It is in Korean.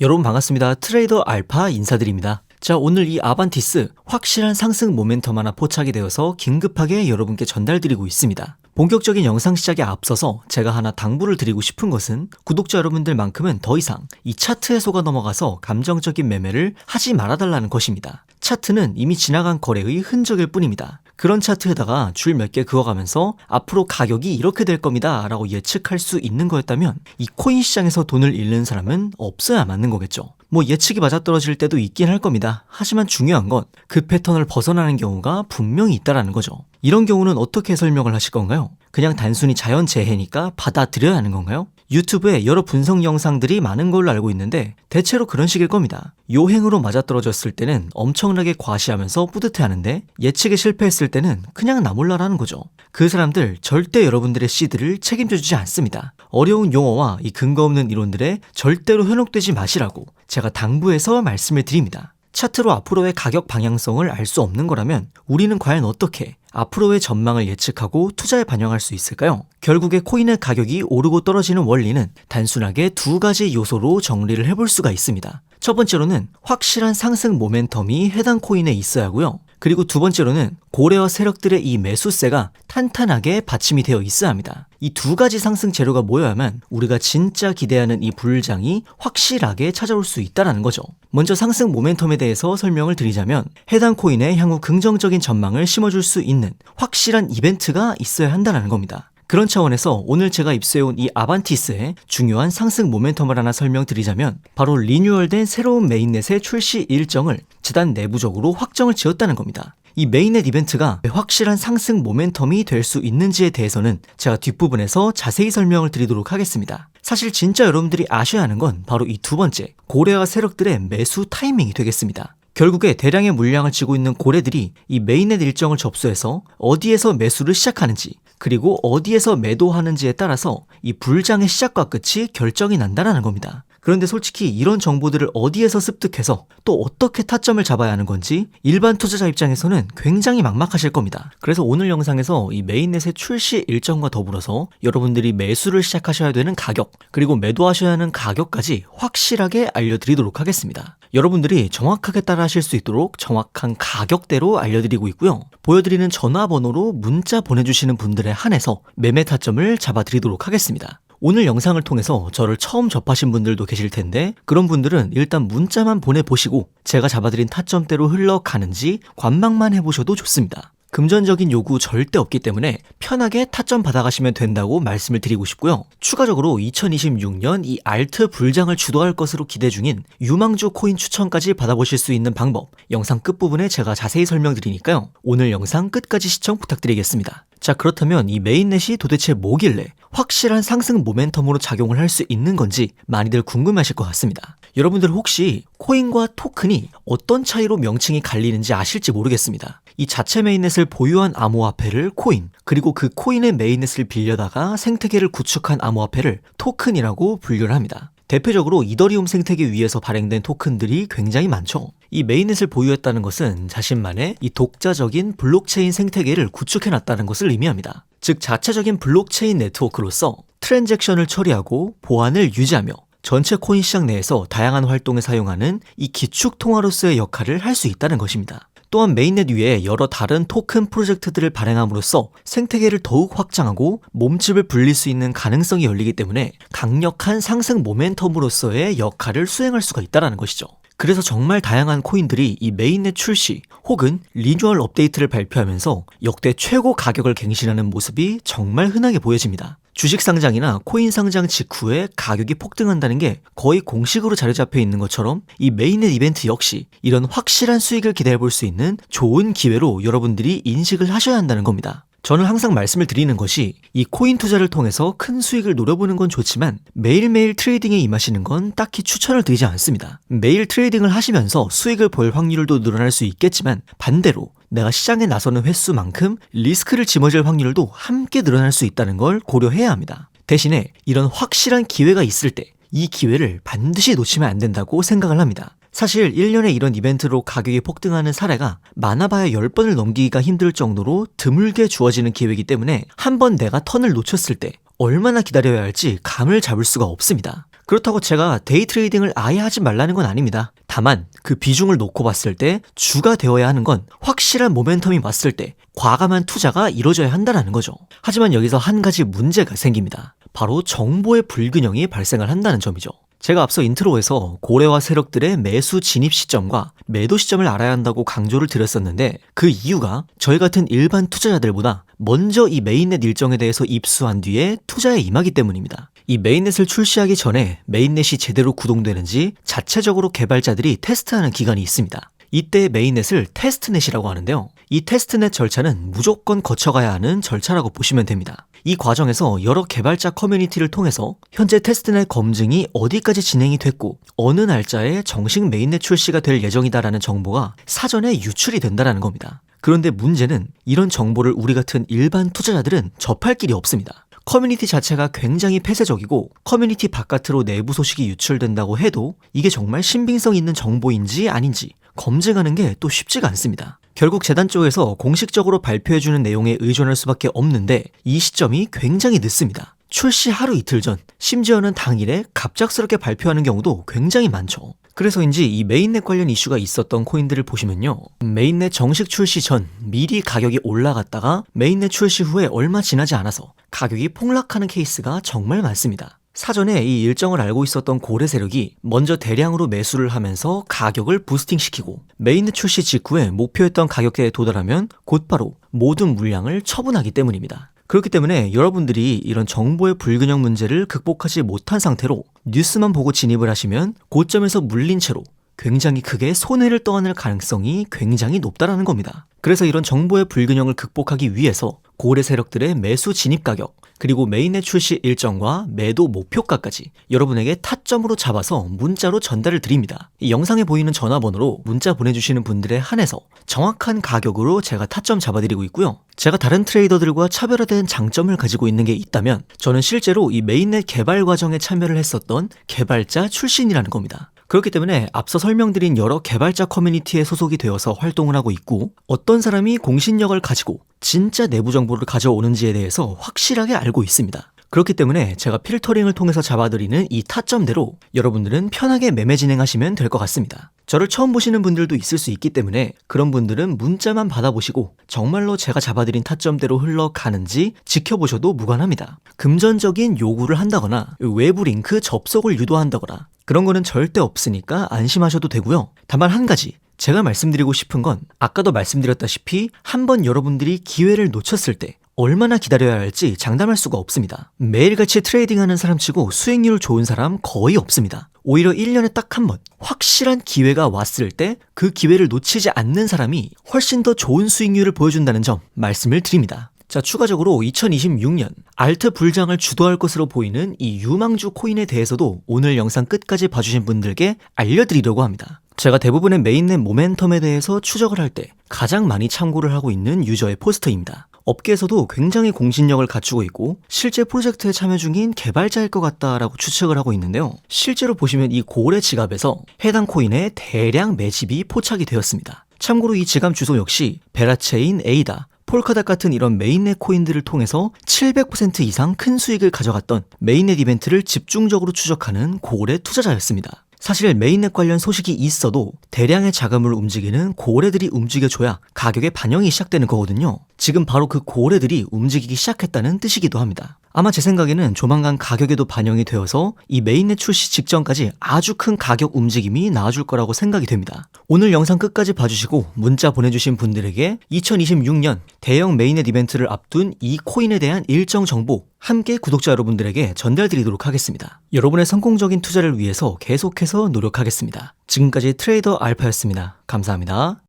여러분 반갑습니다. 트레이더 알파 인사드립니다. 자, 오늘 이 아반티스 확실한 상승 모멘텀 하나 포착이 되어서 긴급하게 여러분께 전달드리고 있습니다. 본격적인 영상 시작에 앞서서 제가 하나 당부를 드리고 싶은 것은 구독자 여러분들만큼은 더 이상 이 차트에 속아 넘어가서 감정적인 매매를 하지 말아달라는 것입니다. 차트는 이미 지나간 거래의 흔적일 뿐입니다. 그런 차트에다가 줄 몇 개 그어가면서 앞으로 가격이 이렇게 될 겁니다 라고 예측할 수 있는 거였다면 이 코인 시장에서 돈을 잃는 사람은 없어야 맞는 거겠죠. 뭐 예측이 맞아떨어질 때도 있긴 할 겁니다. 하지만 중요한 건 그 패턴을 벗어나는 경우가 분명히 있다라는 거죠. 이런 경우는 어떻게 설명을 하실 건가요? 그냥 단순히 자연재해니까 받아들여야 하는 건가요? 유튜브에 여러 분석 영상들이 많은 걸로 알고 있는데 대체로 그런 식일 겁니다. 요행으로 맞아떨어졌을 때는 엄청나게 과시하면서 뿌듯해하는데 예측에 실패했을 때는 그냥 나 몰라라는 거죠. 그 사람들 절대 여러분들의 시드를 책임져주지 않습니다. 어려운 용어와 이 근거 없는 이론들에 절대로 현혹되지 마시라고 제가 당부해서 말씀을 드립니다. 차트로 앞으로의 가격 방향성을 알 수 없는 거라면 우리는 과연 어떻게 앞으로의 전망을 예측하고 투자에 반영할 수 있을까요? 결국에 코인의 가격이 오르고 떨어지는 원리는 단순하게 두 가지 요소로 정리를 해볼 수가 있습니다. 첫 번째로는 확실한 상승 모멘텀이 해당 코인에 있어야 하고요. 그리고 두 번째로는 고래와 세력들의 이 매수세가 탄탄하게 받침이 되어 있어야 합니다. 이 두 가지 상승 재료가 모여야만 우리가 진짜 기대하는 이 불장이 확실하게 찾아올 수 있다는 거죠. 먼저 상승 모멘텀에 대해서 설명을 드리자면 해당 코인의 향후 긍정적인 전망을 심어줄 수 있는 확실한 이벤트가 있어야 한다는 겁니다. 그런 차원에서 오늘 제가 입수해온 이 아반티스의 중요한 상승 모멘텀을 하나 설명드리자면 바로 리뉴얼된 새로운 메인넷의 출시 일정을 재단 내부적으로 확정을 지었다는 겁니다. 이 메인넷 이벤트가 확실한 상승 모멘텀이 될 수 있는지에 대해서는 제가 뒷부분에서 자세히 설명을 드리도록 하겠습니다. 사실 진짜 여러분들이 아셔야 하는 건 바로 이 두 번째, 고래와 세력들의 매수 타이밍이 되겠습니다. 결국에 대량의 물량을 쥐고 있는 고래들이 이 메인넷 일정을 접수해서 어디에서 매수를 시작하는지 그리고 어디에서 매도하는지에 따라서 이 불장의 시작과 끝이 결정이 난다는 겁니다. 그런데 솔직히 이런 정보들을 어디에서 습득해서 또 어떻게 타점을 잡아야 하는 건지 일반 투자자 입장에서는 굉장히 막막하실 겁니다. 그래서 오늘 영상에서 이 메인넷의 출시 일정과 더불어서 여러분들이 매수를 시작하셔야 되는 가격 그리고 매도하셔야 하는 가격까지 확실하게 알려드리도록 하겠습니다. 여러분들이 정확하게 따라 하실 수 있도록 정확한 가격대로 알려드리고 있고요. 보여드리는 전화번호로 문자 보내주시는 분들에 한해서 매매 타점을 잡아드리도록 하겠습니다. 오늘 영상을 통해서 저를 처음 접하신 분들도 계실 텐데 그런 분들은 일단 문자만 보내보시고 제가 잡아드린 타점대로 흘러가는지 관망만 해보셔도 좋습니다. 금전적인 요구 절대 없기 때문에 편하게 타점 받아가시면 된다고 말씀을 드리고 싶고요. 추가적으로 2026년 이 알트 불장을 주도할 것으로 기대 중인 유망주 코인 추천까지 받아보실 수 있는 방법 영상 끝부분에 제가 자세히 설명드리니까요. 오늘 영상 끝까지 시청 부탁드리겠습니다. 자, 그렇다면 이 메인넷이 도대체 뭐길래 확실한 상승 모멘텀으로 작용을 할 수 있는 건지 많이들 궁금하실 것 같습니다. 여러분들 혹시 코인과 토큰이 어떤 차이로 명칭이 갈리는지 아실지 모르겠습니다. 이 자체 메인넷을 보유한 암호화폐를 코인, 그리고 그 코인의 메인넷을 빌려다가 생태계를 구축한 암호화폐를 토큰이라고 분류를 합니다. 대표적으로 이더리움 생태계 위에서 발행된 토큰들이 굉장히 많죠. 이 메인넷을 보유했다는 것은 자신만의 이 독자적인 블록체인 생태계를 구축해놨다는 것을 의미합니다. 즉 자체적인 블록체인 네트워크로서 트랜잭션을 처리하고 보안을 유지하며 전체 코인 시장 내에서 다양한 활동에 사용하는 이 기축 통화로서의 역할을 할 수 있다는 것입니다. 또한 메인넷 위에 여러 다른 토큰 프로젝트들을 발행함으로써 생태계를 더욱 확장하고 몸집을 불릴 수 있는 가능성이 열리기 때문에 강력한 상승 모멘텀으로서의 역할을 수행할 수가 있다는 것이죠. 그래서 정말 다양한 코인들이 이 메인넷 출시 혹은 리뉴얼 업데이트를 발표하면서 역대 최고 가격을 갱신하는 모습이 정말 흔하게 보여집니다. 주식 상장이나 코인 상장 직후에 가격이 폭등한다는 게 거의 공식으로 자리 잡혀 있는 것처럼 이 메인넷 이벤트 역시 이런 확실한 수익을 기대해 볼 수 있는 좋은 기회로 여러분들이 인식을 하셔야 한다는 겁니다. 저는 항상 말씀을 드리는 것이 이 코인 투자를 통해서 큰 수익을 노려보는 건 좋지만 매일매일 트레이딩에 임하시는 건 딱히 추천을 드리지 않습니다. 매일 트레이딩을 하시면서 수익을 볼 확률도 늘어날 수 있겠지만 반대로 내가 시장에 나서는 횟수만큼 리스크를 짊어질 확률도 함께 늘어날 수 있다는 걸 고려해야 합니다. 대신에 이런 확실한 기회가 있을 때 이 기회를 반드시 놓치면 안 된다고 생각을 합니다. 사실 1년에 이런 이벤트로 가격이 폭등하는 사례가 많아봐야 10번을 넘기기가 힘들 정도로 드물게 주어지는 기회이기 때문에 한번 내가 턴을 놓쳤을 때 얼마나 기다려야 할지 감을 잡을 수가 없습니다. 그렇다고 제가 데이 트레이딩을 아예 하지 말라는 건 아닙니다. 다만 그 비중을 놓고 봤을 때 주가 되어야 하는 건 확실한 모멘텀이 왔을 때 과감한 투자가 이루어져야 한다는 거죠. 하지만 여기서 한 가지 문제가 생깁니다. 바로 정보의 불균형이 발생을 한다는 점이죠. 제가 앞서 인트로에서 고래와 세력들의 매수 진입 시점과 매도 시점을 알아야 한다고 강조를 드렸었는데 그 이유가 저희 같은 일반 투자자들보다 먼저 이 메인넷 일정에 대해서 입수한 뒤에 투자에 임하기 때문입니다. 이 메인넷을 출시하기 전에 메인넷이 제대로 구동되는지 자체적으로 개발자들이 테스트하는 기간이 있습니다. 이때 메인넷을 테스트넷이라고 하는데요. 이 테스트넷 절차는 무조건 거쳐가야 하는 절차라고 보시면 됩니다. 이 과정에서 여러 개발자 커뮤니티를 통해서 현재 테스트넷 검증이 어디까지 진행이 됐고 어느 날짜에 정식 메인넷 출시가 될 예정이다라는 정보가 사전에 유출이 된다는 겁니다. 그런데 문제는 이런 정보를 우리 같은 일반 투자자들은 접할 길이 없습니다. 커뮤니티 자체가 굉장히 폐쇄적이고 커뮤니티 바깥으로 내부 소식이 유출된다고 해도 이게 정말 신빙성 있는 정보인지 아닌지 검증하는 게 또 쉽지가 않습니다. 결국 재단 쪽에서 공식적으로 발표해주는 내용에 의존할 수밖에 없는데 이 시점이 굉장히 늦습니다. 출시 하루 이틀 전, 심지어는 당일에 갑작스럽게 발표하는 경우도 굉장히 많죠. 그래서인지 이 메인넷 관련 이슈가 있었던 코인들을 보시면요. 메인넷 정식 출시 전 미리 가격이 올라갔다가 메인넷 출시 후에 얼마 지나지 않아서 가격이 폭락하는 케이스가 정말 많습니다. 사전에 이 일정을 알고 있었던 고래 세력이 먼저 대량으로 매수를 하면서 가격을 부스팅시키고 메인넷 출시 직후에 목표했던 가격대에 도달하면 곧바로 모든 물량을 처분하기 때문입니다. 그렇기 때문에 여러분들이 이런 정보의 불균형 문제를 극복하지 못한 상태로 뉴스만 보고 진입을 하시면 고점에서 물린 채로 굉장히 크게 손해를 떠안을 가능성이 굉장히 높다라는 겁니다. 그래서 이런 정보의 불균형을 극복하기 위해서 고래 세력들의 매수 진입 가격 그리고 메인넷 출시 일정과 매도 목표가까지 여러분에게 타점으로 잡아서 문자로 전달을 드립니다. 이 영상에 보이는 전화번호로 문자 보내주시는 분들에 한해서 정확한 가격으로 제가 타점 잡아드리고 있고요. 제가 다른 트레이더들과 차별화된 장점을 가지고 있는 게 있다면 저는 실제로 이 메인넷 개발 과정에 참여를 했었던 개발자 출신이라는 겁니다. 그렇기 때문에 앞서 설명드린 여러 개발자 커뮤니티에 소속이 되어서 활동을 하고 있고 어떤 사람이 공신력을 가지고 진짜 내부 정보를 가져오는지에 대해서 확실하게 알고 있습니다. 그렇기 때문에 제가 필터링을 통해서 잡아드리는 이 타점대로 여러분들은 편하게 매매 진행하시면 될 것 같습니다. 저를 처음 보시는 분들도 있을 수 있기 때문에 그런 분들은 문자만 받아보시고 정말로 제가 잡아드린 타점대로 흘러가는지 지켜보셔도 무관합니다. 금전적인 요구를 한다거나 외부 링크 접속을 유도한다거나 그런 거는 절대 없으니까 안심하셔도 되고요. 다만 한 가지 제가 말씀드리고 싶은 건 아까도 말씀드렸다시피 한번 여러분들이 기회를 놓쳤을 때 얼마나 기다려야 할지 장담할 수가 없습니다. 매일같이 트레이딩하는 사람치고 수익률 좋은 사람 거의 없습니다. 오히려 1년에 딱 한 번 확실한 기회가 왔을 때 그 기회를 놓치지 않는 사람이 훨씬 더 좋은 수익률을 보여준다는 점 말씀을 드립니다. 자, 추가적으로 2026년 알트 불장을 주도할 것으로 보이는 이 유망주 코인에 대해서도 오늘 영상 끝까지 봐주신 분들께 알려드리려고 합니다. 제가 대부분의 메인넷 모멘텀에 대해서 추적을 할 때 가장 많이 참고를 하고 있는 유저의 포스터입니다. 업계에서도 굉장히 공신력을 갖추고 있고 실제 프로젝트에 참여 중인 개발자일 것 같다라고 추측을 하고 있는데요. 실제로 보시면 이 고래 지갑에서 해당 코인의 대량 매집이 포착이 되었습니다. 참고로 이 지갑 주소 역시 베라체인, 에이다, 폴카닷 같은 이런 메인넷 코인들을 통해서 700% 이상 큰 수익을 가져갔던 메인넷 이벤트를 집중적으로 추적하는 고래 투자자였습니다. 사실 메인넷 관련 소식이 있어도 대량의 자금을 움직이는 고래들이 움직여줘야 가격에 반영이 시작되는 거거든요. 지금 바로 그 고래들이 움직이기 시작했다는 뜻이기도 합니다. 아마 제 생각에는 조만간 가격에도 반영이 되어서 이 메인넷 출시 직전까지 아주 큰 가격 움직임이 나와줄 거라고 생각이 됩니다. 오늘 영상 끝까지 봐주시고 문자 보내주신 분들에게 2026년 대형 메인넷 이벤트를 앞둔 이 코인에 대한 일정 정보 함께 구독자 여러분들에게 전달드리도록 하겠습니다. 여러분의 성공적인 투자를 위해서 계속해서 노력하겠습니다. 지금까지 트레이더 알파였습니다. 감사합니다.